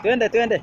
Twende twende.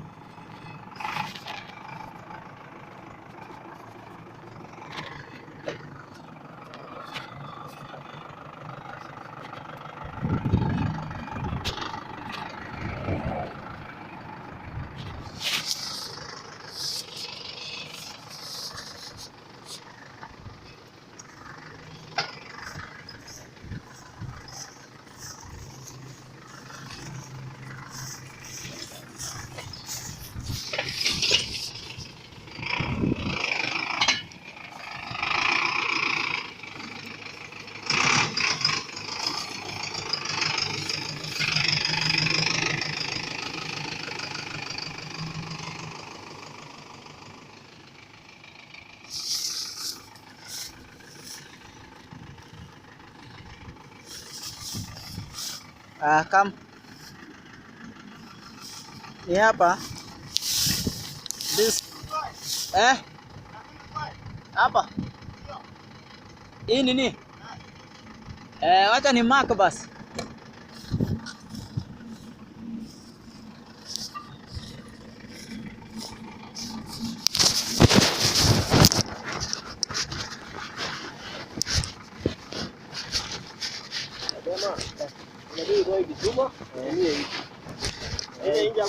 Come. Ni hapa. This. Hapa. Hii nini? Wacha ni mark basi. Unajua ndio kituma? Ni hii. Hii ndio